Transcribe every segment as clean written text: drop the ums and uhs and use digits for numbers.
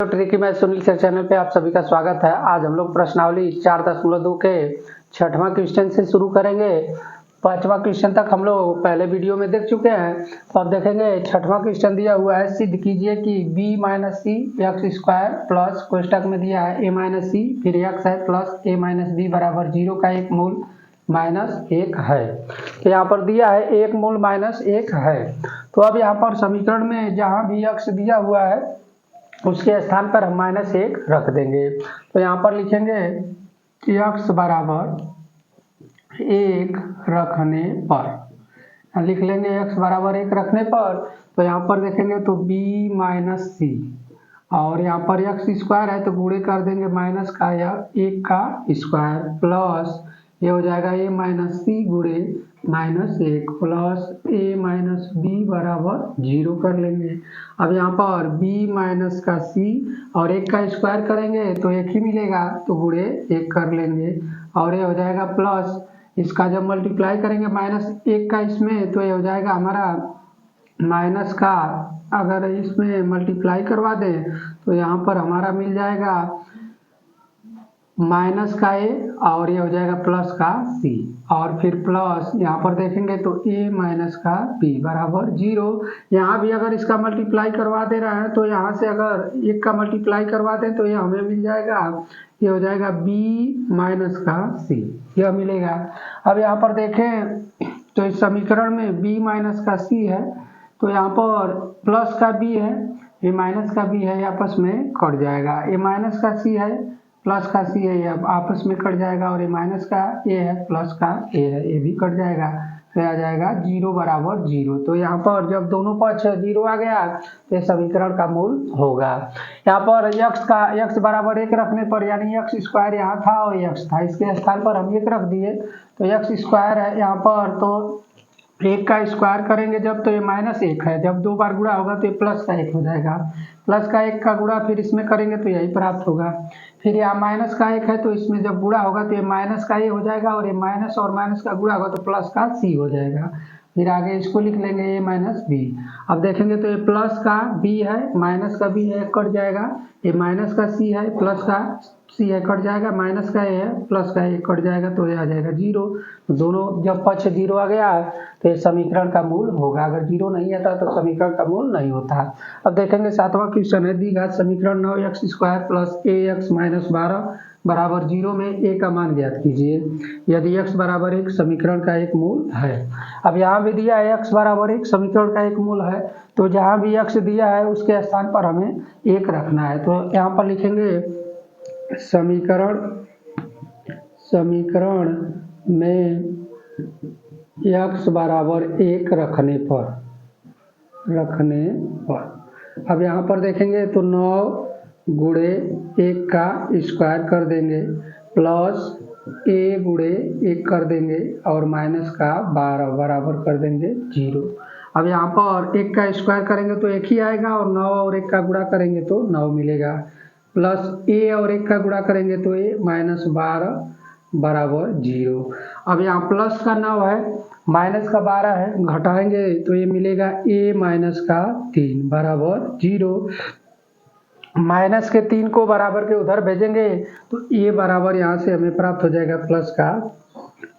तो tricky math Sunil sir channel पे आप सभी का स्वागत है। आज हम लोग प्रश्नावली 4.2 के छठवां क्वेश्चन से शुरू करेंगे। पांचवा क्वेश्चन तक हम लोग पहले वीडियो में देख चुके हैं, तो अब देखेंगे छठवां क्वेश्चन दिया हुआ है। सिद्ध कीजिए कि b माइनस सी एक्स स्क्वायर प्लस कोष्टक में दिया है a माइनस सी फिर एक्स है प्लस a माइनस बी बराबर 0 का एक मूल -1 है। तो यहाँ पर दिया है एक मूल -1 है। तो अब यहाँ पर समीकरण में जहाँ भी x दिया हुआ है उसके स्थान पर हम -1 रख देंगे। तो यहाँ पर लिखेंगे कि x बराबर 1 रखने पर, लिख लेंगे x बराबर 1 रखने पर। तो यहाँ पर देखेंगे तो b माइनस सी और यहाँ पर एक्स स्क्वायर है तो गुणे कर देंगे माइनस का या 1 का स्क्वायर प्लस ये हो जाएगा a माइनस सी गुणे -1 प्लस a माइनस बी बराबर 0 कर लेंगे। अब यहाँ पर b माइनस का c और 1 का स्क्वायर करेंगे तो 1 ही मिलेगा तो गुणे 1 कर लेंगे और ये हो जाएगा प्लस इसका जब मल्टीप्लाई करेंगे -1 का इसमें तो ये हो जाएगा हमारा माइनस का, अगर इसमें मल्टीप्लाई करवा दें तो यहाँ पर हमारा मिल जाएगा माइनस का a और ये हो जाएगा प्लस का c और फिर प्लस यहाँ पर देखेंगे तो a माइनस का b बराबर 0। यहाँ भी अगर इसका मल्टीप्लाई करवा दे रहा है तो यहाँ से अगर 1 का मल्टीप्लाई करवा दें तो ये हमें मिल जाएगा, ये हो जाएगा b माइनस का c, यह मिलेगा। अब यहाँ पर देखें तो इस समीकरण में b माइनस का c है तो यहाँ पर प्लस का b है, ये माइनस का b है, आपस में कट जाएगा। ये माइनस का c है प्लस का c है, ये आपस में कट जाएगा और ये माइनस का a है प्लस का a है, ये भी कट जाएगा तो आ जाएगा 0 बराबर 0। तो यहाँ पर जब दोनों पक्ष 0 आ गया तो ये समीकरण का मूल होगा। यहाँ पर x बराबर 1 रखने पर यानी एक्स स्क्वायर यहाँ था और x था, इसके स्थान पर हम 1 रख दिए तो एक्स स्क्वायर है यहाँ पर, तो 1 का स्क्वायर करेंगे जब तो ये -1 है, जब 2 बार गुणा होगा तो ये प्लस का 1 हो जाएगा, प्लस का 1 का गुणा फिर इसमें करेंगे तो यही प्राप्त होगा। फिर यहाँ माइनस का 1 है तो इसमें जब गुणा होगा तो ये माइनस का a हो जाएगा और ये माइनस और माइनस का गुणा होगा तो प्लस का c हो जाएगा। फिर आगे इसको लिख लेंगे a माइनस बी। अब देखेंगे तो ये प्लस का b है माइनस का b है, कट जाएगा, ये माइनस का c है प्लस का c है, कट जाएगा, माइनस का a है प्लस का a कट जाएगा तो ये आ जाएगा 0। दोनों जब पक्ष 0 आ गया तो ये समीकरण का मूल होगा, अगर 0 नहीं आता तो समीकरण का मूल नहीं होता। अब देखेंगे सातवां क्वेश्चन है। द्विघात समीकरण 9x square plus ax minus 12 बराबर 0 में a का मान ज्ञात कीजिए यदि x बराबर 1 समीकरण का एक मूल है। अब यहाँ भी दिया है x बराबर 1 समीकरण का एक मूल है, तो जहाँ भी x दिया है उसके स्थान पर हमें 1 रखना है। तो यहाँ पर लिखेंगे समीकरण में x बराबर 1 रखने पर। अब यहाँ पर देखेंगे तो 9 गुणे 1 का स्क्वायर कर देंगे प्लस a गुणे 1 कर देंगे और माइनस का 12 बराबर कर देंगे 0। अब यहाँ पर 1 का स्क्वायर करेंगे तो 1 ही आएगा और 9 और 1 का गुणा करेंगे तो 9 मिलेगा, प्लस a और 1 का गुणा करेंगे तो a माइनस 12 बराबर 0। अब यहाँ प्लस का 9 है माइनस का 12 है, घटाएंगे तो ये मिलेगा a माइनस का 3 बराबर 0। माइनस के 3 को बराबर के उधर भेजेंगे तो a बराबर यहाँ से हमें प्राप्त हो जाएगा प्लस का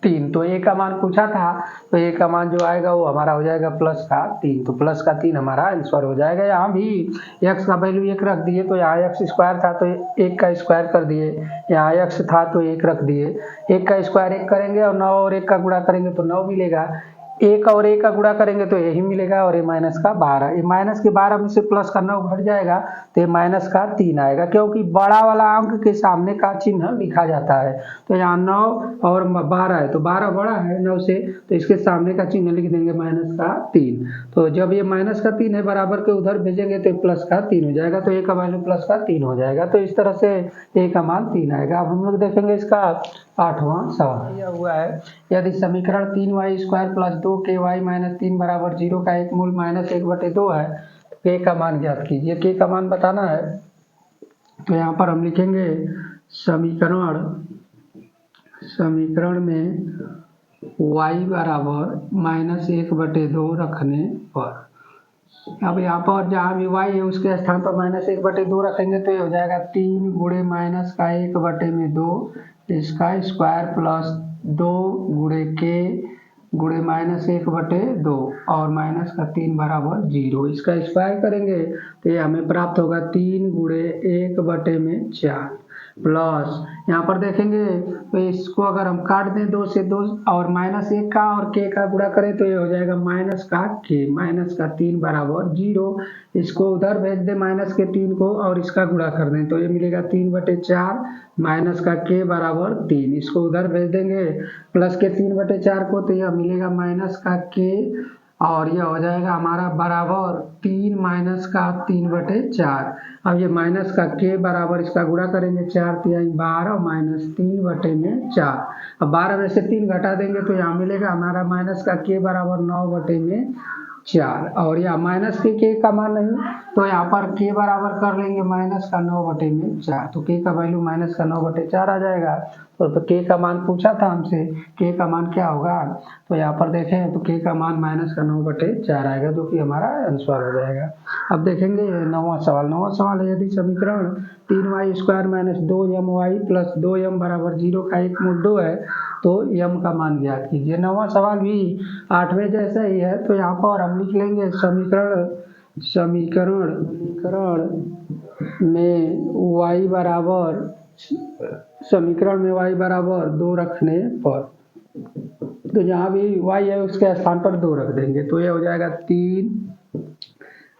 3। तो a का मान पूछा था तो a का मान जो आएगा वो हमारा हो जाएगा प्लस का 3, तो प्लस का 3 हमारा आंसर हो जाएगा। यहाँ भी x का वैल्यू 1 रख दिए तो यहाँ एक्स स्क्वायर था तो 1 का स्क्वायर कर दिए, यहाँ x था तो 1 रख दिए, 1 का स्क्वायर 1 करेंगे और 9 और 1 का गुणा करेंगे तो 9 मिलेगा, 1 और 1 का गुणा करेंगे तो यही मिलेगा और ये माइनस का 12, ये माइनस के 12 में से प्लस का 9 घट जाएगा तो ये माइनस का 3 आएगा, क्योंकि बड़ा वाला अंक के सामने का चिन्ह लिखा जाता है। तो यहाँ 9 और 12 है तो 12 बड़ा है 9 से, तो इसके सामने का चिन्ह लिख देंगे माइनस का 3। तो जब ये माइनस का 3 है बराबर के उधर भेजेंगे तो प्लस का 3 हो जाएगा, तो a का वैल्यू प्लस का 3 हो जाएगा। तो इस तरह से a का मान 3 आएगा। अब हम लोग देखेंगे इसका 8वां सवाल। यह हुआ है यदि समीकरण 3y square plus 2ky minus 3 बराबर 0 का एक मूल -1/2 है तो k का मान ज्ञात कीजिए। k का मान बताना है तो यहाँ पर हम लिखेंगे समीकरण में y बराबर -1/2 रखने पर अब यहाँ पर जहाँ भी y है उसके स्थान पर -1/2 रखेंगे तो ये हो जाएगा 3 गुणे माइनस का 1/2 इसका स्क्वायर प्लस 2 गुणे के गुणे -1/2 और माइनस का 3 बराबर 0। इसका स्क्वायर करेंगे तो ये हमें प्राप्त होगा 3 गुणे 1/4 प्लस यहाँ पर देखेंगे तो इसको अगर हम काट दें 2 से 2 और -1 का और के का गुणा करें तो ये हो जाएगा माइनस का के माइनस का 3 बराबर 0। इसको उधर भेज दें माइनस के 3 को और इसका गुणा कर दें तो ये मिलेगा 3/4 माइनस का के बराबर 3। इसको उधर भेज देंगे प्लस के 3/4 को तो यह मिलेगा माइनस का के और यह हो जाएगा हमारा बराबर 3 माइनस का 3/4। अब ये माइनस का के बराबर इसका गुणा करेंगे 4×3 12 माइनस 3/4। अब 12 में से 3 घटा देंगे तो यहाँ मिलेगा हमारा माइनस का के बराबर 9/4 और यह माइनस के का मान नहीं तो यहाँ पर के बराबर कर लेंगे माइनस का 9/4 तो के का वैल्यू माइनस का 9/4 आ जाएगा। तो के का मान पूछा था हमसे, के का मान क्या होगा तो यहाँ पर देखें तो के का मान माइनस का 9/4 आएगा जो कि हमारा आंसर हो जाएगा। अब देखेंगे 9वां सवाल है यदि समीकरण 3y² - 2my + 2m = 0 का एक मूल 2 है तो m का मान ज्ञात कीजिए। 9वां सवाल भी 8वें जैसा ही है तो यहाँ पर हम लिख लेंगे समीकरण में y बराबर 2 रखने पर तो जहाँ भी y है उसके स्थान पर 2 रख देंगे तो ये हो जाएगा 3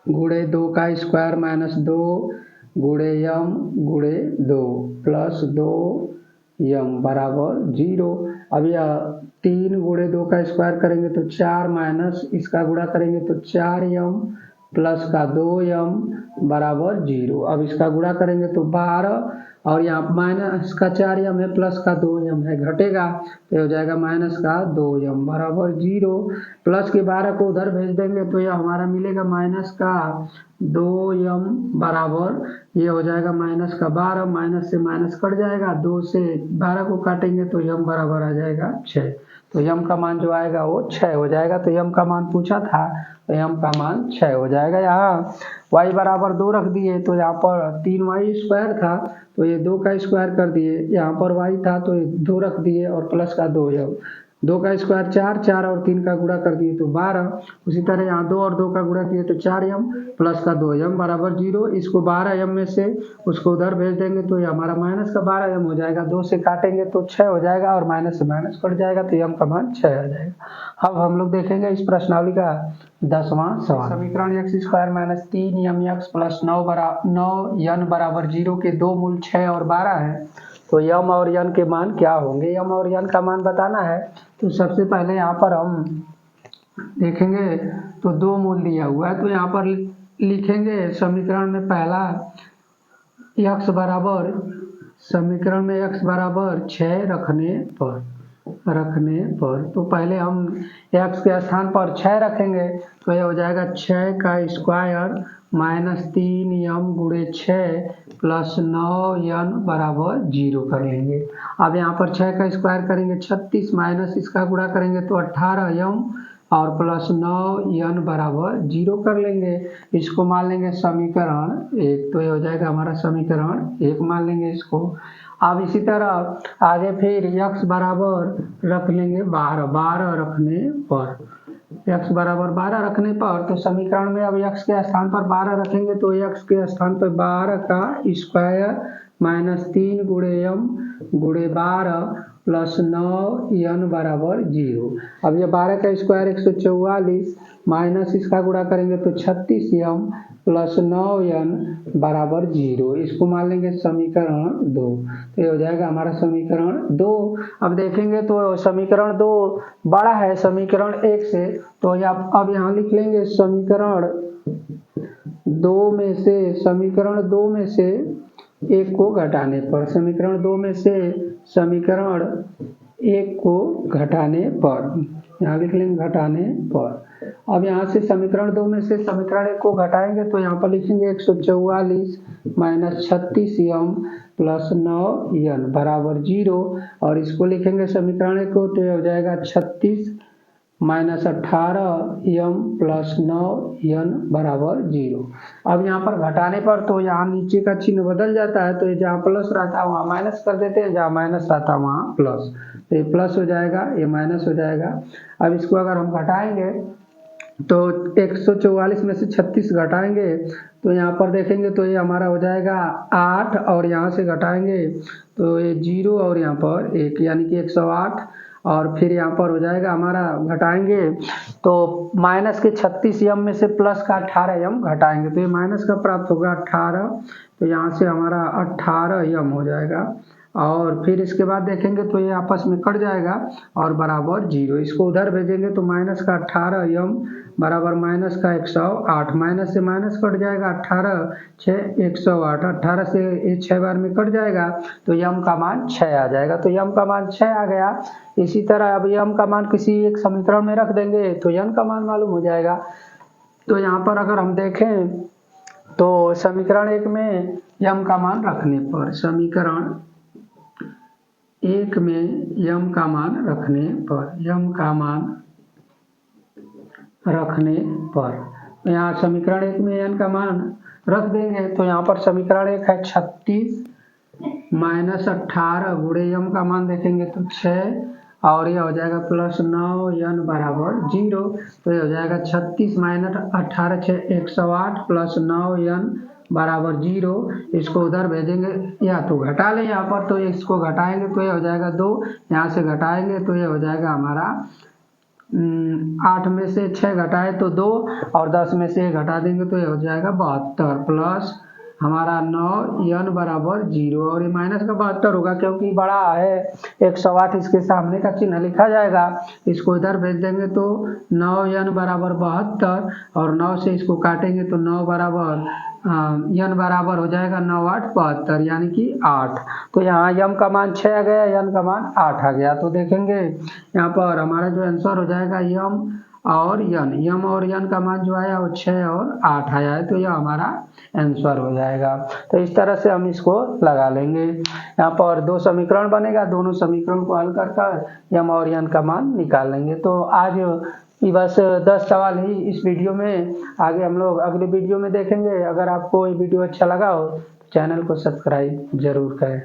गुणे 2 का स्क्वायर माइनस 2 गुणे m गुणे 2 प्लस 2m बराबर 0। अब यह 3 गुणे 2 का स्क्वायर करेंगे तो 4 माइनस इसका गुणा करेंगे तो 4m प्लस का 2m बराबर 0। अब इसका गुणा करेंगे तो 12 और यहाँ माइनस का 4m है प्लस का 2m है घटेगा तो हो जाएगा माइनस का 2m बराबर 0। प्लस के 12 को उधर भेज देंगे तो यह हमारा मिलेगा माइनस का 2m बराबर ये हो जाएगा माइनस का 12 माइनस से माइनस कट जाएगा 2 से 12 को काटेंगे तो m बराबर आ जाएगा 6 तो m का मान जो आएगा वो 6 हो जाएगा। तो m का मान पूछा था तो m का मान 6 हो जाएगा। यहाँ y बराबर 2 रख दिए तो यहाँ पर 3y² था तो ये 2 का स्क्वायर कर दिए, यहाँ पर y था तो ये 2 रख दिए और प्लस का 2m 2 का स्क्वायर 4 और 3 का गुणा कर दिए तो 12। उसी तरह यहाँ 2 और 2 का गुणा किए तो 4m प्लस का 2m बराबर 0। इसको 12m में से उसको उधर भेज देंगे तो ये हमारा माइनस का 12m हो जाएगा। 2 से काटेंगे तो 6 हो जाएगा और माइनस से माइनस कट जाएगा तो m का मान 6 आ जाएगा। अब हम लोग देखेंगे इस प्रश्नावली का 10वां सवाल। समीकरण x² - 3mx + 9n बराबर 0 के दो मूल 6 और 12 है तो m और n के मान क्या होंगे। m और n का मान बताना है तो सबसे पहले यहाँ पर हम देखेंगे तो 2 मूल दिया हुआ है तो यहाँ पर लिखेंगे समीकरण में पहला x बराबर 6 रखने पर तो पहले हम x के स्थान पर 6 रखेंगे तो यह हो जाएगा 6 का स्क्वायर माइनस 3m गुणे 6 प्लस 9n बराबर 0 कर लेंगे। अब यहाँ पर 6 का स्क्वायर करेंगे 36 माइनस इसका गुणा करेंगे तो 18m और प्लस 9n बराबर 0 कर लेंगे। इसको मान लेंगे समीकरण 1 तो ये हो जाएगा हमारा समीकरण 1 मान लेंगे इसको। अब इसी तरह आगे फिर x बराबर रख लेंगे 12 रखने पर x बराबर 12 रखने पर तो समीकरण में अब x के स्थान पर 12 रखेंगे तो x के स्थान पर 12 का स्क्वायर माइनस 3 गुणे m गुणे 12 प्लस 9n बराबर 0। अब ये 12 का स्क्वायर 144 माइनस इसका गुणा करेंगे तो 36m प्लस 9n बराबर 0। इसको मान लेंगे समीकरण 2 तो ये हो जाएगा हमारा समीकरण 2। अब देखेंगे तो समीकरण 2 बड़ा है समीकरण 1 से तो अब यहाँ लिख लेंगे समीकरण 2 में से 1 को घटाने पर समीकरण 2 में से समीकरण 1 को घटाने पर यहाँ लिख लेंगे घटाने पर। अब यहाँ से समीकरण 2 में से समीकरण 1 को घटाएंगे तो यहाँ पर लिखेंगे 144 माइनस 36m प्लस 9n बराबर 0 और इसको लिखेंगे समीकरण 1 को तो ये हो जाएगा 36 -18m प्लस 9n बराबर 0। अब यहाँ पर घटाने पर तो यहाँ नीचे का चिन्ह बदल जाता है, तो ये जहाँ प्लस रहता है वहाँ माइनस कर देते हैं, जहाँ माइनस रहता है वहाँ प्लस, तो ये प्लस हो जाएगा, ये माइनस हो जाएगा। अब इसको अगर हम घटाएंगे तो 144 में से 36 घटाएंगे तो यहाँ पर देखेंगे तो ये हमारा हो जाएगा 8, और यहाँ से घटाएंगे तो ये 0 और यहाँ पर 1 यानी कि 108, और फिर यहाँ पर हो जाएगा हमारा घटाएंगे तो माइनस के 36m में से प्लस का 18m घटाएंगे तो ये माइनस का प्राप्त होगा 18, तो यहाँ से हमारा 18m हो जाएगा। और फिर इसके बाद देखेंगे तो ये आपस में कट जाएगा और बराबर 0, इसको उधर भेजेंगे तो माइनस का 18m बराबर माइनस का 108, माइनस से माइनस कट जाएगा, 18 6 108, 18 से ये 6 बार में कट जाएगा तो यम का मान 6 आ जाएगा, तो यम का मान 6 आ गया। इसी तरह अब यम का मान किसी एक समीकरण में रख देंगे तो यन का मान मालूम हो जाएगा। तो यहाँ पर अगर हम देखें तो समीकरण 1 में यम का मान रखने पर, समीकरण 1 में यम का मान रखने पर, यम का मान रखने पर, तो यहाँ समीकरण 1 में यन का मान रख देंगे तो यहाँ पर समीकरण 1 है 36 माइनस 18 गुणे यम का मान देखेंगे तो 6, और यह हो जाएगा प्लस 9n बराबर 0, तो यह हो जाएगा 36 माइनस 18 6 108 प्लस 9n बराबर 0। इसको उधर भेजेंगे या तो घटा लें यहाँ पर, तो इसको घटाएंगे तो यह हो जाएगा 2, यहाँ से घटाएंगे तो यह हो जाएगा हमारा 8 में से 6 घटाए तो 2, और 10 में से घटा देंगे तो यह हो जाएगा 72 प्लस हमारा 9n बराबर 0, और ये माइनस का 72 होगा क्योंकि बड़ा है 108, इसके सामने का चिन्ह लिखा जाएगा, इसको इधर भेज देंगे तो 9n बराबर 72, और 9 से इसको काटेंगे तो 9 बराबर n बराबर हो जाएगा 9 8 72 यानी कि 8, तो यहाँ यम का मान 6 आ गया, यन का मान 8 आ गया। तो देखेंगे यहाँ पर हमारा जो आंसर हो जाएगा यम और यम और यन का मान जो आया वो 6 और 8 आया है, तो यह हमारा आंसर हो जाएगा। तो इस तरह से हम इसको लगा लेंगे। यहाँ पर 2 समीकरण बनेगा, दोनों समीकरण को हल कर यम और यन का मान निकाल लेंगे। तो आज ये बस 10 सवाल ही इस वीडियो में, आगे हम लोग अगले वीडियो में देखेंगे। अगर आपको ये वीडियो अच्छा लगा हो तो चैनल को सब्सक्राइब जरूर करें।